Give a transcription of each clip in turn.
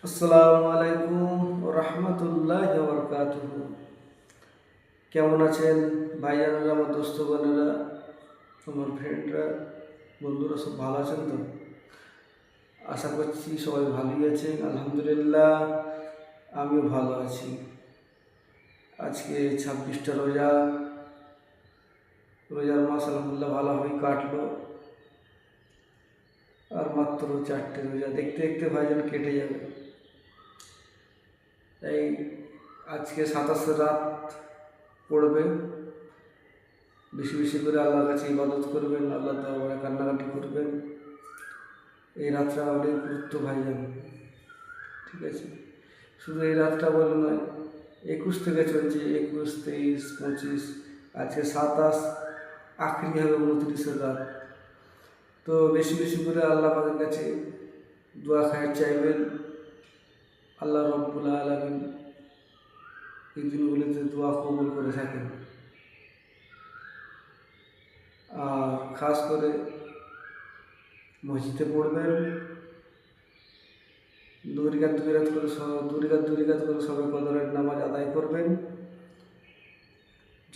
আসসালামু আলাইকুম রহমতুল্লাহ বরকাতুহ। কেমন আছেন ভাইজানেরা, আমার দোস্তগণেরা, আমার ফ্রেন্ডরা, বন্ধুরা সব ভালো আছেন তো? আশা করছি সবাই ভালোই আছেন। আলহামদুলিল্লাহ আমিও ভালো আছি। আজকে 26টা রোজার মাস আলহামদুলিল্লাহ ভালোভাবেই কাটলো। আর মাত্র 4টে রোজা, দেখতে দেখতে ভাইজান কেটে যাবে। তাই আজকে 27 রাত পড়বেন, বেশি বেশি করে আল্লাহর কাছে ইবাদত করবেন, আল্লাহ তাআলা কান্নাকাটি করবেন। এই রাতটা অনেক গুরুত্ব ভাইজান, ঠিক আছে? শুধু এই রাতটা বলে নয়, 21 থেকে চলছে, 21, 23, 25, আজকে 27, আখরি হবে 29 রাত। তো বেশি বেশি করে আল্লাহ পাকের কাছে দোয়া খায়ের চাইবেন। আল্লাহ রব্বুল আলামিন এই দিনগুলিতে দোয়া কবুল করে থাকেন। আর খাস করে মসজিদে পড়বেন, দুই রাকাত করে সবে কদরের নামাজ আদায় করবেন।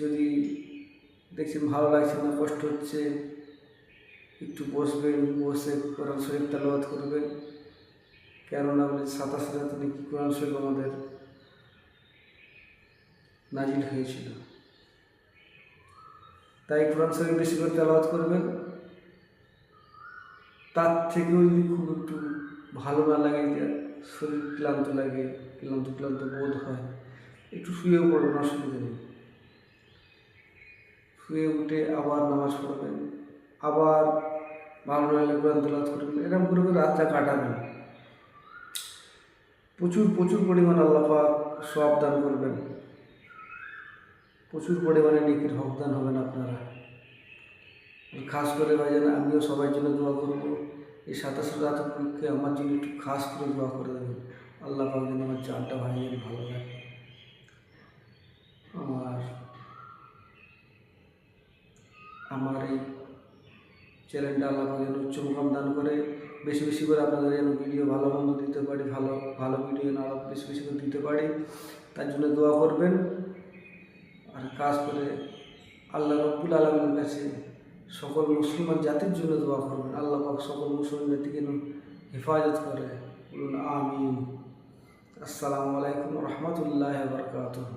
যদি দেখছেন ভালো লাগছে না, কষ্ট হচ্ছে, একটু বসবেন, বসে কোরআন শরীফ তেলাওয়াত করবেন। কেননা 27 রাতে নাকি কোরআন শরীফ আমাদের নাজিল হয়েছিল। তাই কোরআন শরীফ বেশি করে তেলাওয়াত করবেন। তার থেকেও যদি খুব একটু ভালো না লাগে, যে শরীর ক্লান্ত লাগে, ক্লান্ত বোধ হয়, একটু শুয়েও পড়বেন, অসুবিধা নেই। শুয়ে উঠে আবার নামাজ পড়বেন, আবার ভালো লাগলে কোরআন তেলাওয়াত করবেন। এরকম করে করে রাতটা কাটাবেন। প্রচুর প্রচুর পরিমাণ আল্লাহ পাক সওয়াব দান করবেন, প্রচুর পরিমাণে নেকির হক দান হবেন আপনারা। খাস করে ভাইজান আমিও সবার জন্য দোয়া করব। এই 27 রাত উপলক্ষে আমার জন্য একটু খাস করে দোয়া করে দেবেন। আল্লাহ পাক যেন আমার চানটা ভাইজান ভালো লাগে। আমার এই চ্যানেলটা আল্লাহ পাক যেন উচ্চ মুকাম দান করে, বেশি বেশি করে আপনাদের যেন ভিডিও ভালো মন্দ দিতে পারি, ভালো ভালো ভিডিও যেন আরও বেশি বেশি করে দিতে পারি, তার জন্য দোয়া করবেন। আর কাজ করে আল্লাহ রব্বুল আলামিনের কাছে সকল মুসলমান জাতির জন্য দোয়া করবেন। আল্লাহ পাক সকল মুসলমান জাতিকে যেন হেফাজত করে, বলুন আমিন। আসসালামু আলাইকুম রহমতুল্লাহ বরকাতুহ।